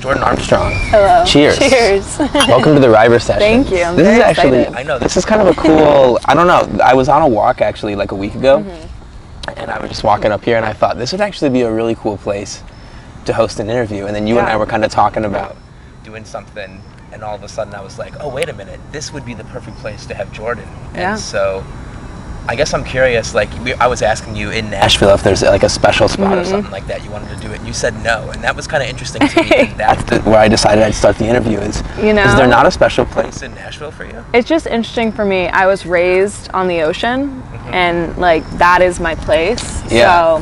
Jordan Armstrong. Hello. Cheers. Cheers. Welcome to the Reiber session. Thank you. I'm this very is actually, excited. I know, this is kind of a cool, I don't know, I was on a walk actually like a week ago, and I was just walking up here and I thought this would actually be a really cool place to host an interview. And then you and I were kind of talking about doing something, and all of a sudden I was like, oh, wait a minute, this would be the perfect place to have Jordan. And so I guess I'm curious, like, I was asking you in Nashville if there's like a special spot or something like that you wanted to do it, and you said no, and that was kind of interesting to me. And that's where I decided I'd start the interview is there not a special place in Nashville for you? It's just interesting for me. I was raised on the ocean, and like that is my place. So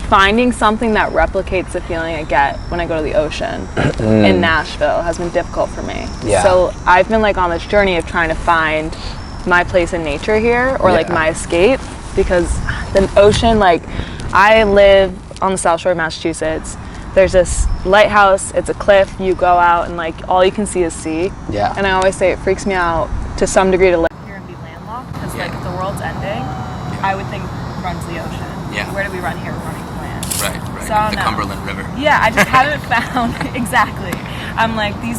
finding something that replicates the feeling I get when I go to the ocean in Nashville has been difficult for me. So I've been like on this journey of trying to find my place in nature here, or like my escape, because the ocean, like I live on the South Shore of Massachusetts. There's this lighthouse, it's a cliff, you go out and like all you can see is sea. And I always say it freaks me out to some degree to live here and be landlocked, because like if the world's ending, I would think runs the ocean. Where do we run here? We're running to land. Right. So, the Cumberland River. I just haven't found exactly. I'm like these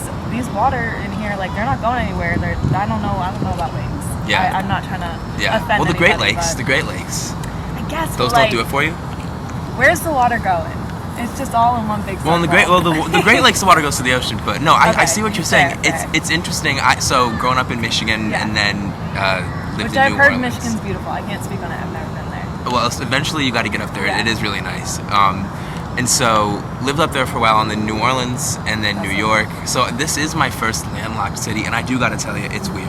water in here, like they're not going anywhere. I don't know about wings. I'm not trying to offend Well, the Great anybody, Lakes, I guess those like, don't do it for you? Where's the water going? It's just all in one big circle. Well, the Great Lakes, the water goes to the ocean, but no, I see what you're saying. It's interesting. So growing up in Michigan and then lived Which in I've New heard Orleans. Michigan's beautiful. I can't speak on it. I've never been there. Well, eventually you got to get up there. It is really nice. And so lived up there for a while, and then New Orleans, and then New York. So this is my first landlocked city, and I do got to tell you, it's weird.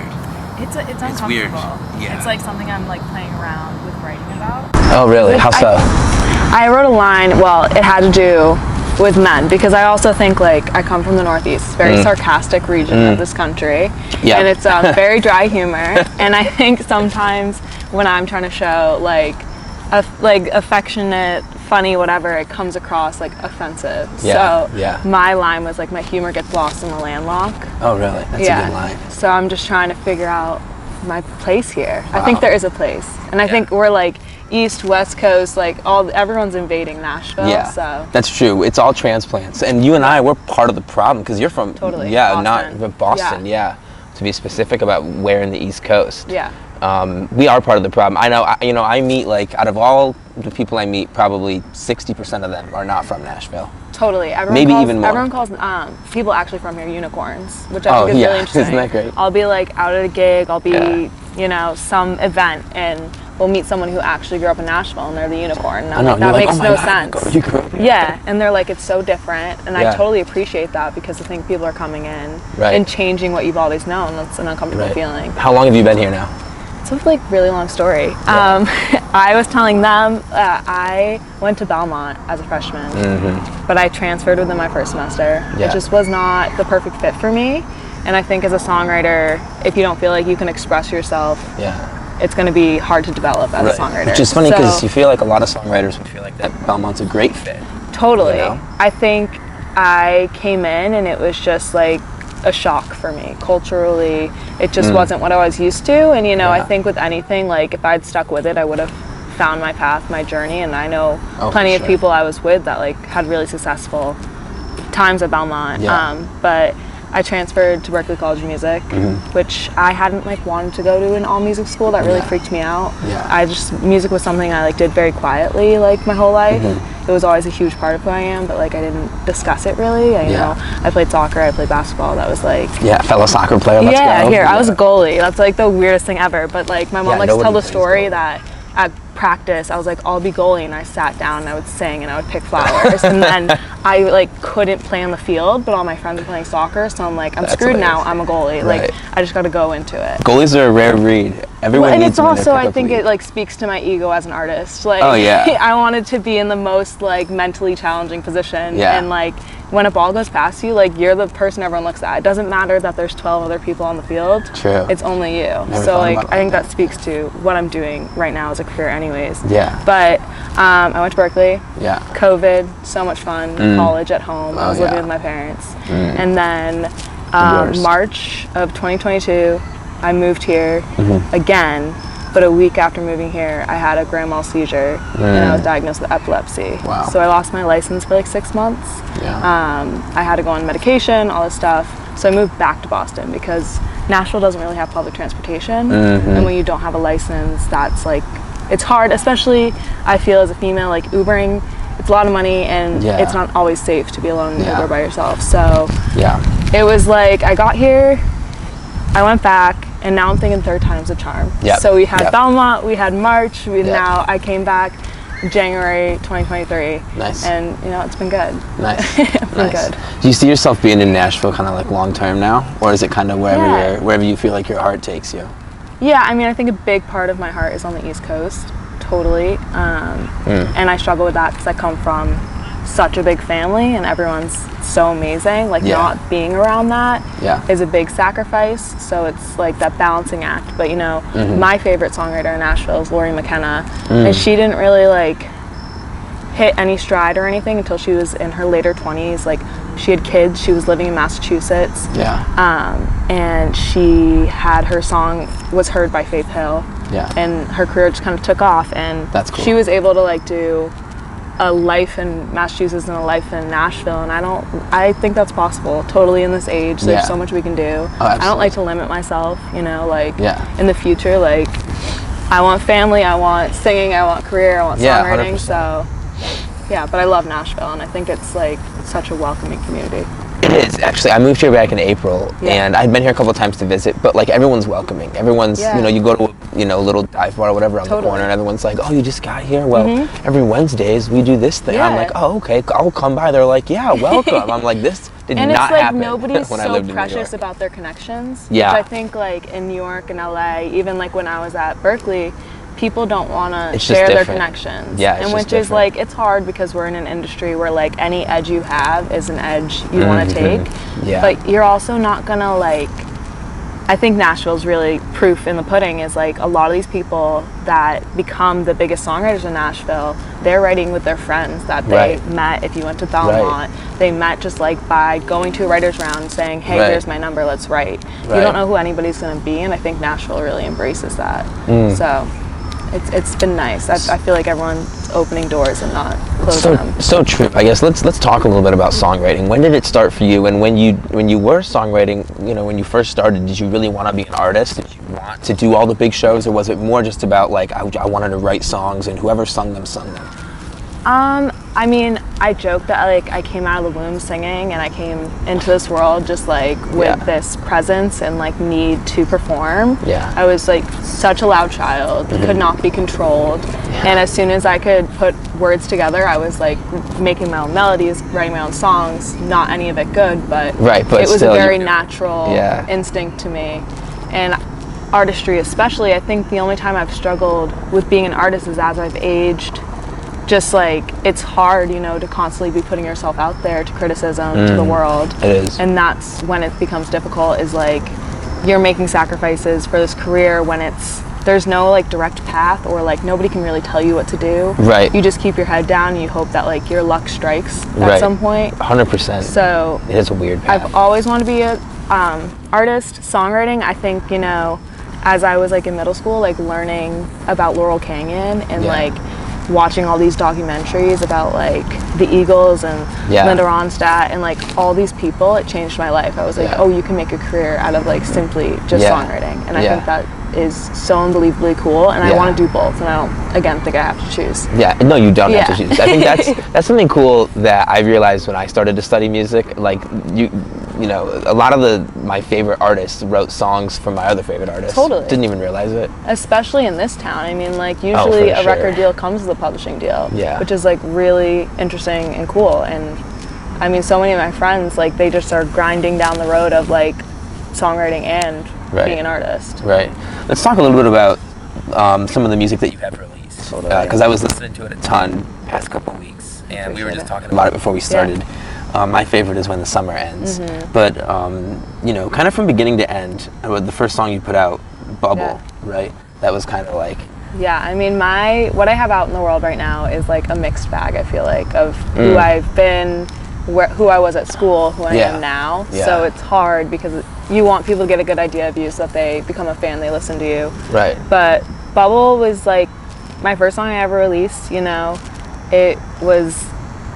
It's uncomfortable. It's weird. It's like something I'm like playing around with writing about. Oh, really? How so? I wrote a line, well, it had to do with men, because I also think like I come from the Northeast, very sarcastic region of this country, and it's very dry humor, and I think sometimes when I'm trying to show like affectionate, funny, whatever, it comes across like offensive. So my line was like, my humor gets lost in the landlock. Oh, really? That's a good line. So I'm just trying to figure out my place here. I think there is a place, and I think we're like East, West Coast, like everyone's invading Nashville. So that's true. It's all transplants, and you and I, we're part of the problem, because you're from Boston. not Boston. To be specific about where in the East Coast. We are part of the problem. I know. I meet, like, out of all the people I meet, probably 60% of them are not from Nashville. Totally. Even more. Everyone calls people actually from here unicorns, which I think is really interesting. Isn't that great? I'll be like out at a gig, I'll be some event, and we'll meet someone who actually grew up in Nashville, and they're the unicorn. And I'm like, that makes no sense. You grew up here. And they're like, it's so different, and I totally appreciate that, because I think people are coming in and changing what you've always known. That's an uncomfortable feeling. How long have you been here now? It's a really long story. I was telling them I went to Belmont as a freshman, but I transferred within my first semester. It just was not the perfect fit for me. And I think as a songwriter, if you don't feel like you can express yourself, it's going to be hard to develop as a songwriter. Which is funny, because you feel like a lot of songwriters would feel like that Belmont's a great fit. Totally. I think I came in and it was just like a shock for me. Culturally, it just wasn't what I was used to. And I think with anything, like if I'd stuck with it, I would have found my path, my journey. And I know plenty of people I was with that like had really successful times at Belmont. But I transferred to Berklee College of Music, which I hadn't like wanted to go to an all music school. That really freaked me out. Music was something I like did very quietly like my whole life. It was always a huge part of who I am, but like I didn't discuss it really. I played soccer, I played basketball. That was like fellow soccer player. Let's go. I was a goalie. That's like the weirdest thing ever. But like my mom likes to tell the story that at practice I was like, I'll be goalie, and I sat down and I would sing and I would pick flowers, and then I like couldn't play on the field, but all my friends were playing soccer, so I'm like, I'm screwed now. I'm a goalie. Like I just got to go into it. Goalies are a rare breed. Everyone and needs it's also, I think it like speaks to my ego as an artist. Like I wanted to be in the most like mentally challenging position, and like when a ball goes past you, like you're the person everyone looks at. It doesn't matter that there's 12 other people on the field. True. It's only you. So like I think that speaks to what I'm doing right now as a career anyways. But I went to Berklee. COVID, so much fun. College at home. I was living with my parents. And then March of 2022, I moved here again But a week after moving here, I had a grand mal seizure, and I was diagnosed with epilepsy. Wow. So I lost my license for like 6 months. Yeah. I had to go on medication, all this stuff. So I moved back to Boston because Nashville doesn't really have public transportation. And when you don't have a license, that's like, it's hard, especially I feel as a female, like Ubering, it's a lot of money and it's not always safe to be alone in Uber by yourself. So it was like, I got here, I went back, and now I'm thinking third time's a charm. So we had Belmont, we had March, now I came back January 2023. Nice. And you know, it's been good. Nice. It's been good. Do you see yourself being in Nashville kind of like long term now? Or is it kind of wherever you feel like your heart takes you? Yeah, I mean, I think a big part of my heart is on the East Coast, totally. And I struggle with that because I come from such a big family and everyone's so amazing. Like not being around that is a big sacrifice. So it's like that balancing act. But you know, my favorite songwriter in Nashville is Lori McKenna, and she didn't really like hit any stride or anything until she was in her later 20s. Like she had kids, she was living in Massachusetts, and she had her song was heard by Faith Hill, and her career just kind of took off, and that's cool. She was able to like do a life in Massachusetts and a life in Nashville, and I think that's possible totally in this age. There's so much we can do. I don't like to limit myself, you know, like in the future, like I want family, I want singing, I want career, I want songwriting. 100%. So yeah, but I love Nashville, and I think it's like such a welcoming community. It is, actually. I moved here back in April, and I'd been here a couple of times to visit, but like everyone's welcoming. Everyone's, you know, you go to a little dive bar or whatever on the corner, and everyone's like, oh, you just got here? Well, every Wednesdays we do this thing. I'm like, oh, okay, I'll come by. They're like, yeah, welcome. I'm like, this did and not it's like happen nobody's when I so lived in New precious York. about their connections. Yeah. Which I think like in New York and LA, even like when I was at Berkeley, people don't want to share their connections. Yeah, and which is like, it's hard because we're in an industry where like any edge you have is an edge you want to take. But you're also not gonna like, I think Nashville's really proof in the pudding is like a lot of these people that become the biggest songwriters in Nashville, they're writing with their friends that they met if you went to Belmont. They met just like by going to a writer's round and saying, hey, here's my number, let's write. You don't know who anybody's gonna be, and I think Nashville really embraces that. So it's been nice. I feel like everyone's opening doors and not closing them. So true. I guess let's talk a little bit about songwriting. When did it start for you? And when you were songwriting, you know, when you first started, did you really want to be an artist? Did you want to do all the big shows, or was it more just about like I wanted to write songs and whoever sung them? I mean, I joke that like I came out of the womb singing, and I came into this world just like with this presence and like need to perform. I was like such a loud child, could not be controlled, and as soon as I could put words together, I was like making my own melodies, writing my own songs. Not any of it good, but but it was still, a very natural instinct to me. And artistry especially, I think the only time I've struggled with being an artist is as I've aged. Just like it's hard, you know, to constantly be putting yourself out there to criticism, to the world. It is. And that's when it becomes difficult, is like you're making sacrifices for this career when there's no like direct path, or like nobody can really tell you what to do. You just keep your head down and you hope that like your luck strikes at some point. 100%. So it is a weird path. I've always wanted to be a artist. Songwriting, I think, you know, as I was like in middle school, like learning about Laurel Canyon and like watching all these documentaries about like the Eagles and Linda Ronstadt and like all these people, it changed my life. I was like, oh, you can make a career out of like simply just songwriting, and I think that is so unbelievably cool, and I want to do both, and I don't again think I have to choose. No, you don't have to choose. I think that's something cool that I realized when I started to study music. Like you know, a lot of my favorite artists wrote songs from my other favorite artists. Didn't even realize it. Especially in this town. I mean, like usually a record deal comes with a publishing deal, which is like really interesting and cool. And I mean, so many of my friends, like they just are grinding down the road of like songwriting and being an artist. Let's talk a little bit about some of the music that you have released. Because I was listening to it a ton past couple weeks, and we were just talking about it before we started. My favorite is When the Summer Ends. But, you know, kind of from beginning to end, the first song you put out, Bubble, right? That was kind of like... I mean, what I have out in the world right now is like a mixed bag, I feel like, of who I've been, who I was at school, who I am now. So it's hard because you want people to get a good idea of you so that they become a fan, they listen to you. But Bubble was like my first song I ever released, you know. It was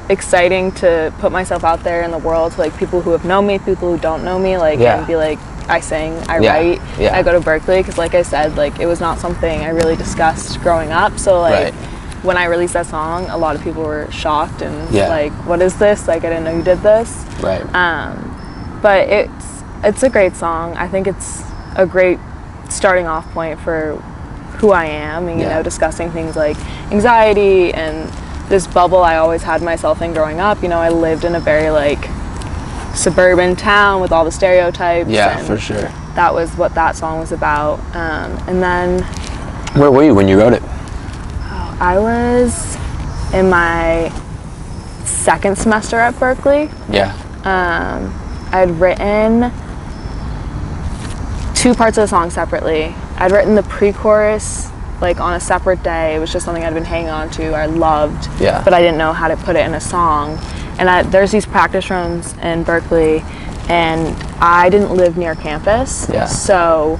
exciting to put myself out there in the world to like people who have known me, people who don't know me, like and be like, I sing, I write, I go to Berkeley, because like I said, like it was not something I really discussed growing up. So like when I released that song, a lot of people were shocked and like, what is this? Like I didn't know you did this. Right. But it's a great song. I think it's a great starting off point for who I am, and you know, discussing things like anxiety and this bubble I always had myself in growing up. You know, I lived in a very like suburban town with all the stereotypes. Yeah, and for sure. That was what that song was about. And then, where were you when you wrote it? I was in my second semester at Berkeley. Yeah. I'd written 2 parts of the song separately. I'd written the pre-chorus like on a separate day. It was just something I'd been hanging on to, I loved, but I didn't know how to put it in a song. And there's these practice rooms in Berkeley, and I didn't live near campus, so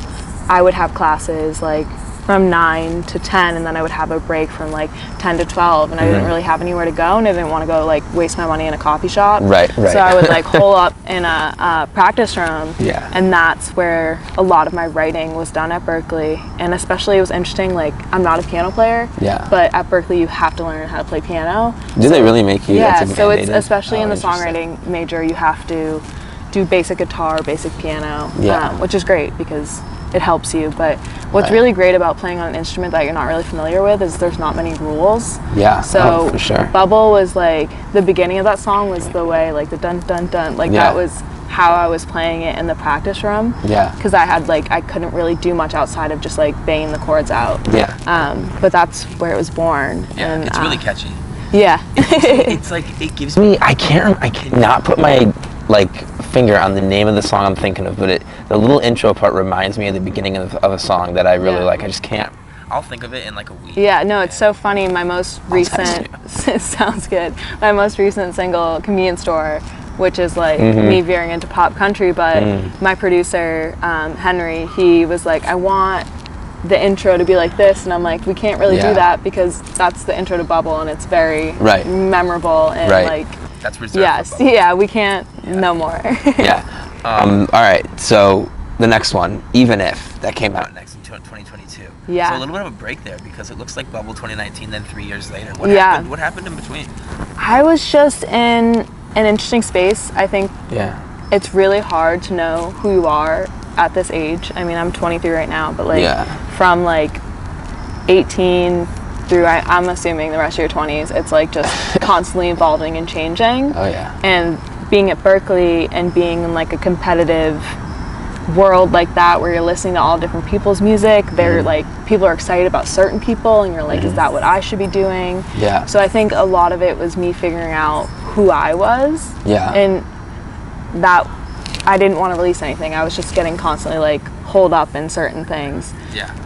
I would have classes like from 9 to 10, and then I would have a break from like 10 to 12, and I didn't really have anywhere to go, and I didn't want to go like waste my money in a coffee shop. Right. So I would like hole up in a practice room, and that's where a lot of my writing was done at Berkeley. And especially it was interesting, like I'm not a piano player, but at Berkeley you have to learn how to play piano. Do they really make you? Yeah, so it's especially in the songwriting major, you have to do basic guitar, basic piano, which is great because it helps you. But what's really great about playing on an instrument that you're not really familiar with is there's not many rules. So for sure. Bubble was like, the beginning of that song was the way, like the dun dun dun, like that was how I was playing it in the practice room. Because I had like, I couldn't really do much outside of just like banging the chords out. But that's where it was born. And it's really catchy. It's like, it gives me, I cannot put my like finger on the name of the song I'm thinking of, but the little intro part reminds me of the beginning of a song that I really like. I just can't. I'll think of it in like a week. It's so funny. My most recent sounds good. My most recent single, Convenience Store, which is like me veering into pop country, but my producer Henry, he was like, I want the intro to be like this, and I'm like, we can't really do that because that's the intro to Bubble, and it's very memorable and like. That's reserved. We can't. No more. All right. So the next one, Even If, that came out next in 2022. So a little bit of a break there because it looks like Bubble 2019, then 3 years later. What happened? What happened in between? I was just in an interesting space. I think it's really hard to know who you are at this age. I mean, I'm 23 right now, but like from like 18 through, I'm assuming the rest of your 20s, it's like just constantly evolving and changing. And being at Berkeley and being in like a competitive world like that, where you're listening to all different people's music, they're like, people are excited about certain people, and you're like, is that what I should be doing? So I think a lot of it was me figuring out who I was. And that I didn't want to release anything. I was just getting constantly like holed up in certain things.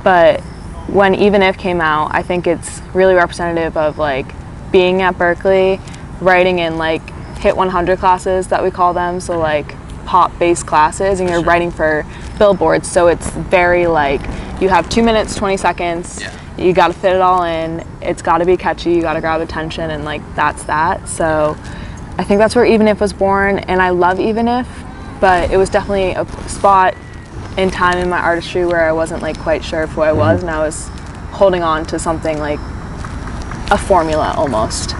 But when Even If came out, I think it's really representative of like being at Berkeley, writing in like hit 100 classes that we call them, so like pop-based classes, and you're writing for billboards, so it's very like, you have 2 minutes 20 seconds, you got to fit it all in, it's got to be catchy, you got to grab attention, and like that's that. So I think that's where Even If was born, and I love Even If, but it was definitely a spot in time in my artistry where I wasn't like quite sure of who I was, and I was holding on to something like a formula almost.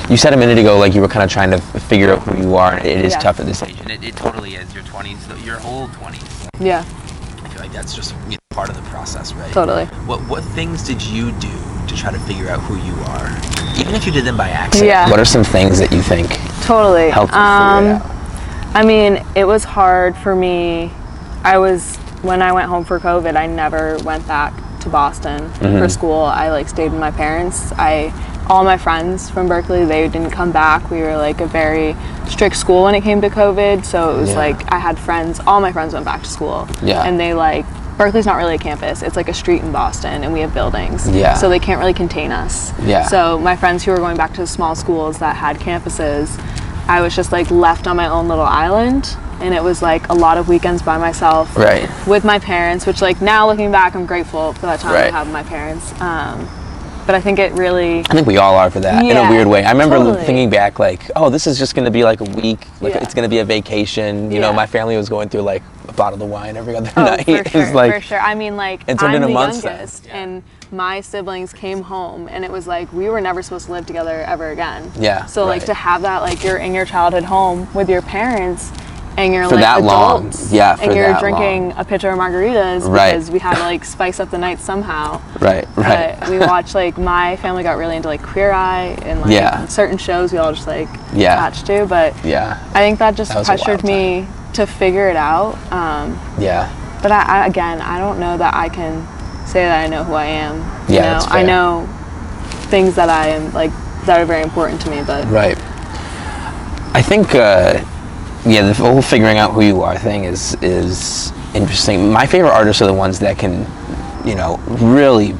You said a minute ago like you were kind of trying to figure out who you are, and it is tough at this age, and it totally is. Your 20s, your whole 20s. I feel like that's just part of the process, right? Totally. What things did you do to try to figure out who you are, even if you did them by accident? What are some things that you think helped you figure it out? I mean, it was hard for me. When I went home for COVID, I never went back to Boston for school. I like stayed with my parents. All my friends from Berkeley, they didn't come back. We were like a very strict school when it came to COVID, so it was like I had friends, all my friends went back to school. And they like, Berkeley's not really a campus, it's like a street in Boston, and we have buildings. So they can't really contain us. So my friends who were going back to small schools that had campuses, I was just like left on my own little island. and it was like a lot of weekends by myself, Right. with my parents, which like now looking back, I'm grateful for that time Right. I have with my parents. But I think it really, I think we all are for that, in a Yeah, weird way. I remember totally. thinking back, like, oh, this is just going to be like a week, like Yeah. it's going to be a vacation. You know, Yeah. my family was going through like a bottle of wine every other oh, night. for It sure, was like, for sure. I mean, like, it turned I'm into the months then. youngest, and my siblings came home, and it was like we were never supposed to live together ever again. Yeah, So like right. to have that, like you're in your childhood home with your parents, and you're For like that long. adults, Yeah, for and you're that drinking a pitcher of margaritas Right. because we had to like spice up the night somehow. right, right. But we watched, like, my family got really into like Queer Eye and like Yeah. certain shows we all just like Yeah. attached to. But Yeah, I think that just That was a pressured wild me to figure it out. yeah. But I again, I don't know that I can say that I know who I am. You Yeah, know, that's I fair. know things that I am like that are very important to me. But Right. I think, the whole figuring out who you are thing is interesting. My favorite artists are the ones that can, you know, really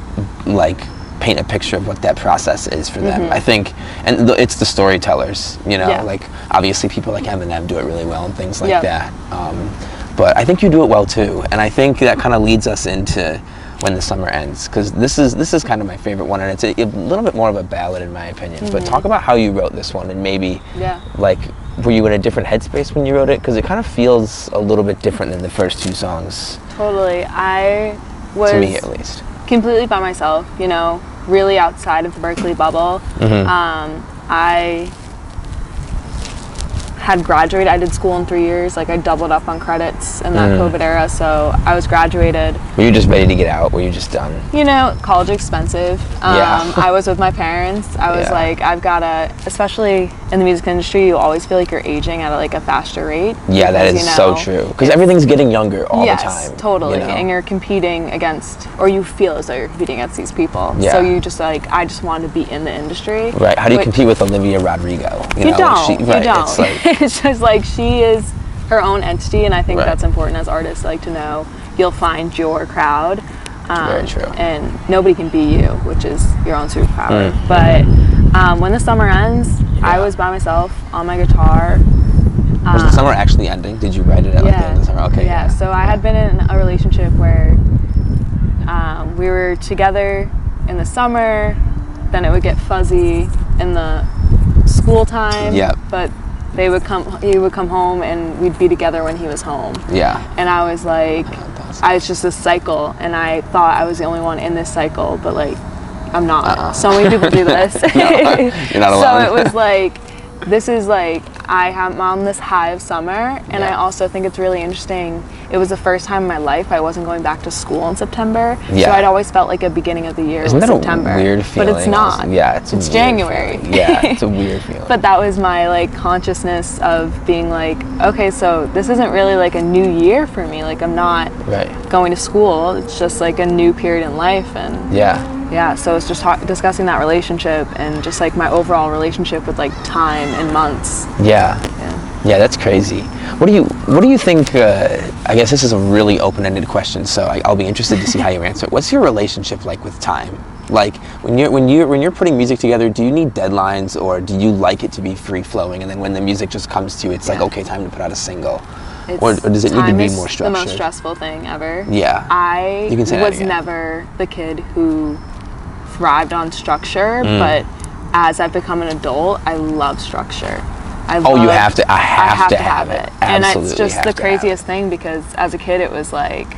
like paint a picture of what that process is for them. I think, and it's the storytellers. You know, Yeah. like obviously people like Eminem do it really well and things like Yeah. that. But I think you do it well too, and I think that kind of leads us into When the Summer Ends, because this is kind of my favorite one, and it's a little bit more of a ballad in my opinion. But talk about how you wrote this one, and maybe Yeah. like, were you in a different headspace when you wrote it? Because it kind of feels a little bit different than the first two songs, totally, I was to me at least. completely by myself. You know, really outside of the Berkeley bubble. I had graduated. I did school in 3 years. Like I doubled up on credits in that COVID era. So I was graduated. Were you just ready to get out? Were you just done? You know, college expensive. Yeah. I was with my parents. I was Yeah. like, I've got to, especially in the music industry, you always feel like you're aging at like a faster rate. Yeah, that because, is you so know, true. Because everything's getting younger all yes, the time. totally. You know? And you're competing against, or you feel as though you're competing against these people. Yeah. So you just like, I just wanted to be in the industry. Right. How do you Which- compete with Olivia Rodrigo? You know, don't. She, right, You don't. It's like, It's just like she is her own entity, and I think Right. that's important as artists, like to know you'll find your crowd. Very true. And nobody can be you, which is your own superpower. But when the summer ends, I was by myself on my guitar. was the summer actually ending? Did you write it at like the end of the summer? Okay. Yeah. So I had been in a relationship where we were together in the summer, then it would get fuzzy in the school time. Yep. But he would come home and we'd be together when he was home. Yeah. And I was like, it's just this cycle, and I thought I was the only one in this cycle, but like, I'm not. So many people do this. You're not alone. So it was like, this is like, I'm on this high of summer, and I Yeah. also think it's really interesting. It was the first time in my life I wasn't going back to school in September, Yeah. so I'd always felt like a beginning of the year Isn't was that September. a weird feeling? But it's not. Yeah, it's a weird January. feeling. Yeah, it's a weird feeling. But that was my like consciousness of being like, okay, so this isn't really like a new year for me. Like I'm not right. going to school. It's just like a new period in life, and Yeah. so it's just discussing that relationship and just like my overall relationship with like time and months. Yeah. Yeah. Yeah, that's crazy. What do you think? I guess this is a really open-ended question, so I'll be interested to see how you answer it. What's your relationship like with time? Like when you're putting music together, do you need deadlines, or do you like it to be free-flowing, and then when the music just comes to you, it's like, okay, time to put out a single, or does it need to be more structured? Time is the most stressful thing ever. Yeah. I You can say that was again. never the kid who thrived on structure, Mm. but as I've become an adult, I love structure. I have to. I have to have it. And it's Absolutely just have the to have it. craziest thing, because as a kid it was like,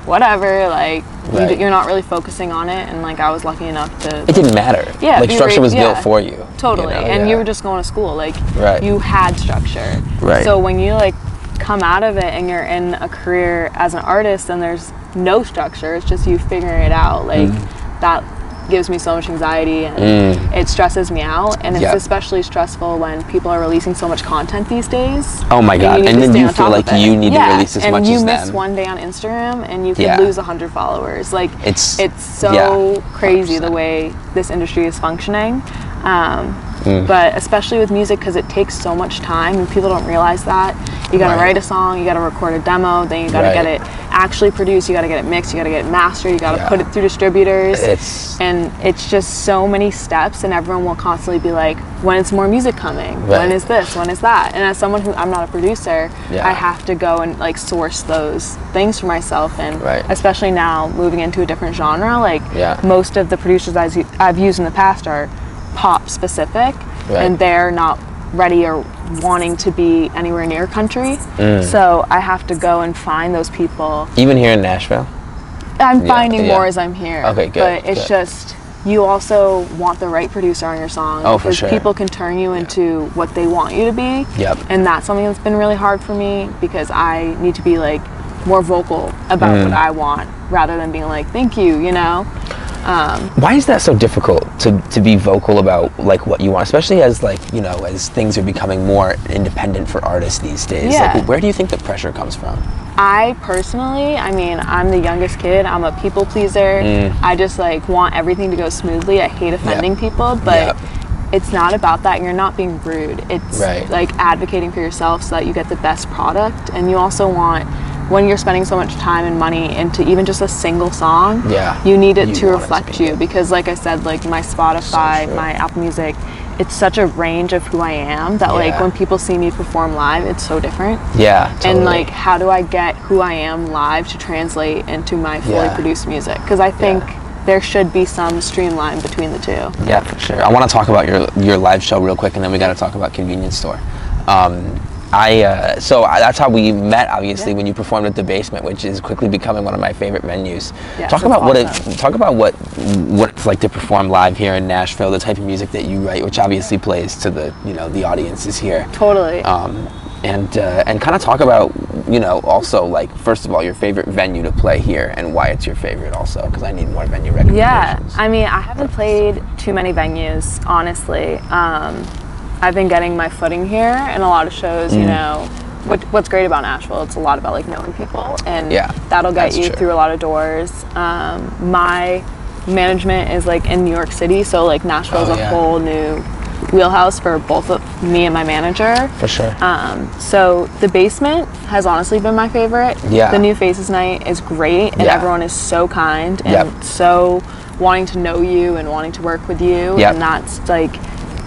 whatever, like Right. you're not really focusing on it, and like I was lucky enough to. It didn't matter. Yeah, Like you structure were- was built yeah. for you. Totally, you know? and Yeah. you were just going to school, like Right. you had structure. Right. So when you like come out of it and you're in a career as an artist and there's no structure, it's just you figuring it out, like that gives me so much anxiety, and it stresses me out, and it's Yep. especially stressful when people are releasing so much content these days. Oh my God. need And to then stay you on feel top like of it. you need to release as much and you as miss them. one day on Instagram and you could Yeah. lose 100 followers. Like It's- so yeah, crazy the 100%. way this industry is functioning. but especially with music, because it takes so much time and people don't realize that. You gotta write a song, you gotta record a demo, then you gotta get it actually produced, you gotta get it mixed, you gotta get it mastered, you gotta put it through distributors. And it's just so many steps, and everyone will constantly be like, when is more music coming? When is this? When is that? And as someone who, I'm not a producer, I have to go and like source those things for myself. And especially now moving into a different genre, like most of the producers I've used in the past are pop specific, and they're not ready or wanting to be anywhere near country. So I have to go and find those people. Even here in Nashville? I'm finding more as I'm here. Okay, good. But it's just, you also want the right producer on your song. For sure. People can turn you into what they want you to be. And that's something that's been really hard for me, because I need to be like more vocal about what I want, rather than being like, thank you, you know? Why is that so difficult to be vocal about like what you want, especially as like, you know, as things are becoming more independent for artists these days? Like, where do you think the pressure comes from? I personally, I mean, I'm the youngest kid. I'm a people pleaser. I just like want everything to go smoothly. I hate offending people, but it's not about that. You're not being rude. It's like advocating for yourself so that you get the best product. And you also want, when you're spending so much time and money into even just a single song, you need it to reflect you. Because like I said, like my Spotify, my Apple Music, it's such a range of who I am that like when people see me perform live, it's so different. And like, how do I get who I am live to translate into my fully produced music? Because I think there should be some streamline between the two. Yeah, for sure. I want to talk about your live show real quick, and then we got to talk about Convenience Store. So that's how we met, obviously, when you performed at the Basement, which is quickly becoming one of my favorite venues. Talk about what it's like to perform live here in Nashville, the type of music that you write, which obviously plays to the, you know, the audiences here. Totally. And kind of talk about, you know, also like, first of all, your favorite venue to play here and why it's your favorite also, because I need more venue recommendations. Yeah, I mean, I haven't played too many venues, honestly. I've been getting my footing here, and a lot of shows, you know, what's great about Nashville, it's a lot about like knowing people, and that'll get you through a lot of doors. My management is like in New York City, so like Nashville's a whole new wheelhouse for both of me and my manager. For sure. So the Basement has honestly been my favorite. The New Faces Night is great, and everyone is so kind and so wanting to know you and wanting to work with you, and that's like,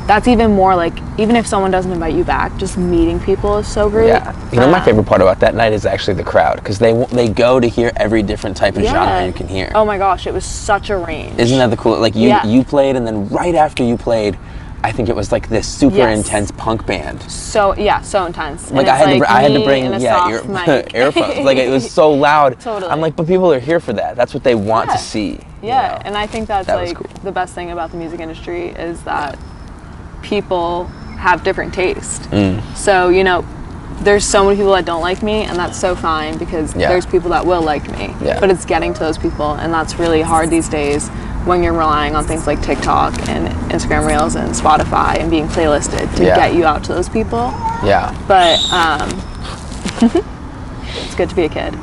that's even more like, even if someone doesn't invite you back, just meeting people is so great. You know, my favorite part about that night is actually the crowd, because they go to hear every different type of genre you can hear. Oh my gosh, it was such a range. Isn't that the cool? Like you played, and then right after you played, I think it was like this super intense punk band. So intense. Like I had to bring earphones. Like it was so loud. I'm like, but people are here for that. That's what they want to see. You know? And I think that's like the best thing about the music industry is that people have different taste. So, you know, there's so many people that don't like me, and that's so fine, because there's people that will like me. But it's getting to those people, and that's really hard these days when you're relying on things like TikTok and Instagram Reels and Spotify and being playlisted to get you out to those people. But it's good to be a kid.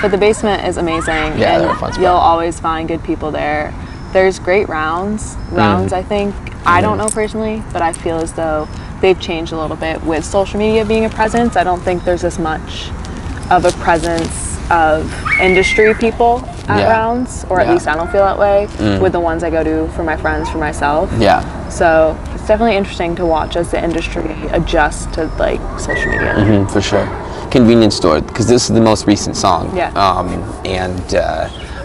But the Basement is amazing, and you'll always find good people there. There's great rounds, I think. I don't know personally, but I feel as though they've changed a little bit with social media being a presence. I don't think there's as much of a presence of industry people at rounds, or at least I don't feel that way with the ones I go to for my friends, for myself. So it's definitely interesting to watch as the industry adjusts to like social media. For sure. Convenience Store, because this is the most recent song.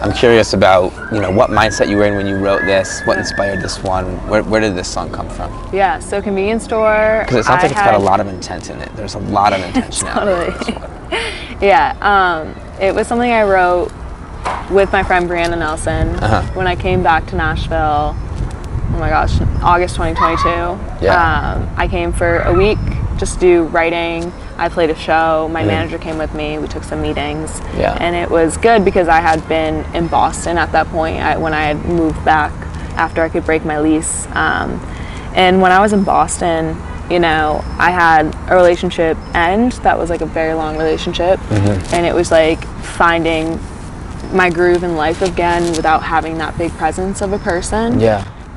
I'm curious about, you know, what mindset you were in when you wrote this, what inspired this one, where did this song come from? So Convenience Store. Because it sounds like it's got a lot of intent in it. There's a lot of intentionality in this one. It was something I wrote with my friend Brianna Nelson when I came back to Nashville, oh my gosh, August 2022. I came for a week just to do writing. I played a show. My manager came with me. We took some meetings. And it was good because I had been in Boston at that point when I had moved back after I could break my lease. And when I was in Boston, you know, I had a relationship end that was like a very long relationship. And it was like finding my groove in life again without having that big presence of a person.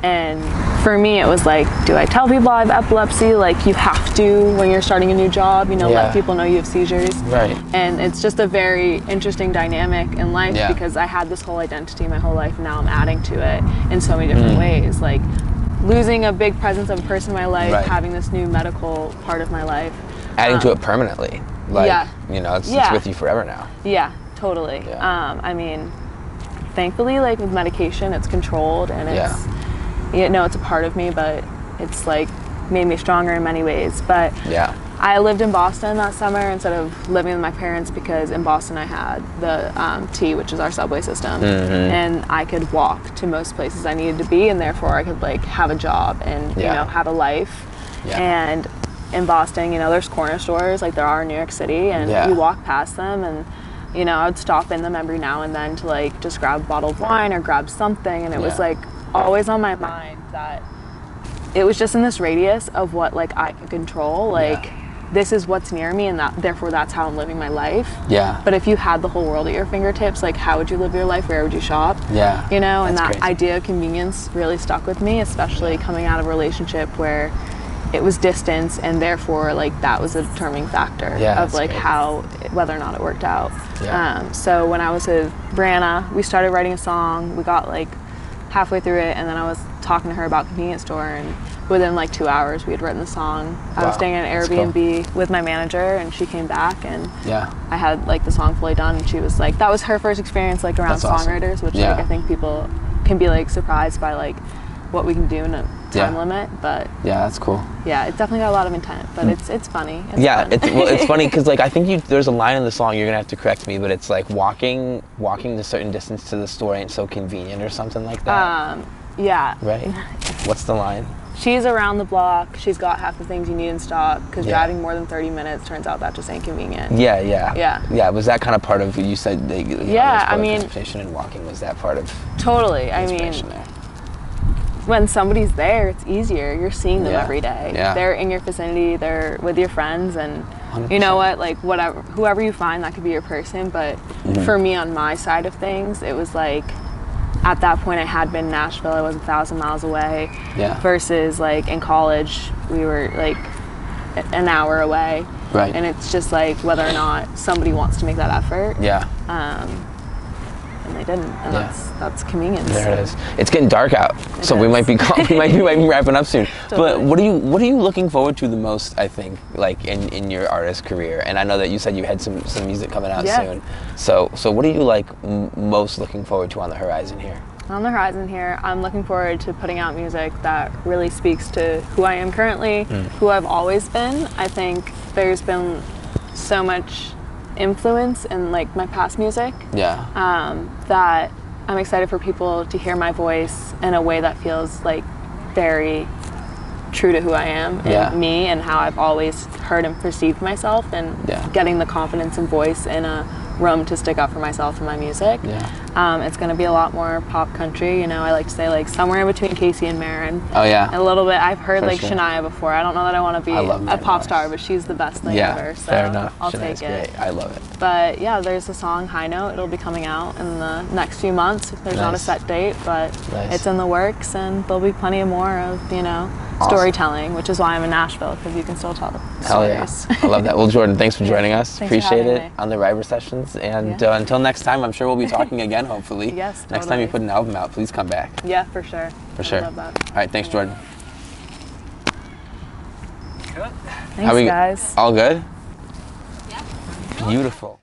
And for me, it was like, do I tell people I have epilepsy? Like, you have to when you're starting a new job, you know, let people know you have seizures. Right. And it's just a very interesting dynamic in life Yeah. because I had this whole identity my whole life, and now I'm adding to it in so many different ways. Like, losing a big presence of a person in my life, having this new medical part of my life. Adding to it permanently. Like, you know, it's with you forever now. Yeah, totally. Yeah. I mean, thankfully, like with medication, it's controlled and it's, you know, it's a part of me, but it's like made me stronger in many ways. But I lived in Boston that summer instead of living with my parents because in Boston I had the T, which is our subway system, and I could walk to most places I needed to be, and therefore I could like have a job and you know, have a life. And in Boston, you know, there's corner stores like there are in New York City, and you walk past them, and you know, I would stop in them every now and then to like just grab a bottle of wine or grab something, and it was like always on my mind that it was just in this radius of what like I could control, like this is what's near me, and that therefore that's how I'm living my life. But if you had the whole world at your fingertips, like how would you live your life? Where would you shop? You know, and that idea of convenience really stuck with me, especially coming out of a relationship where it was distance, and therefore like that was a determining factor of like how, whether or not it worked out. So when I was with Brianna, we started writing a song. We got like halfway through it, and then I was talking to her about convenience store, and within like 2 hours we had written the song. I was staying in an Airbnb with my manager, and she came back, and I had like the song fully done, and she was like, that was her first experience like around songwriters, which like I think people can be like surprised by like what we can do in a time limit, but that's cool. It's definitely got a lot of intent, but it's funny. It's fun. It's funny because like I think there's a line in the song, you're gonna have to correct me, but it's like walking a certain distance to the store ain't so convenient or something like that. Right? What's the line? She's around the block, she's got half the things you need in stock, because driving more than 30 minutes turns out that just ain't convenient. Was that kind of part of, you said I mean, transportation and walking, was that part of totally. I mean, when somebody's there, it's easier. You're seeing them every day. They're in your vicinity, they're with your friends, and 100%. You know what, like whoever you find, that could be your person. But for me, on my side of things, it was like, at that point I had been in Nashville, I was 1,000 miles away, versus like in college, we were like an hour away. And it's just like whether or not somebody wants to make that effort. And they didn't, and that's convenience. There it is. It's getting dark out, so we might be wrapping up soon. But what are you looking forward to the most, I think, like in your artist career? And I know that you said you had some music coming out soon. So what are you like most looking forward to on the horizon here? On the horizon here, I'm looking forward to putting out music that really speaks to who I am currently, who I've always been. I think there's been so much influence in like my past music that I'm excited for people to hear my voice in a way that feels like very true to who I am and me, and how I've always heard and perceived myself, and getting the confidence and voice in a room to stick up for myself in my music. It's going to be a lot more pop country, you know. I like to say like somewhere in between Casey and Marin. A little bit. I've heard like Shania before. I don't know that I want to be a pop star, but she's the best thing ever, so fair enough. I'll Shania's take it. Great. I love it. But yeah, there's a song, High Note. It'll be coming out in the next few months. There's not a set date, but it's in the works, and there'll be plenty of more of, you know, storytelling, which is why I'm in Nashville, because you can still tell stories. I love that. Well, Jordan, thanks for joining us. Thanks Appreciate for it me. on the Reiber sessions, and until next time, I'm sure we'll be talking again, hopefully. Yes, totally. Next time you put an album out, please come back. Yeah, for sure. For sure. I love that. All right, thanks, Jordan. Thanks, guys. All good? Beautiful.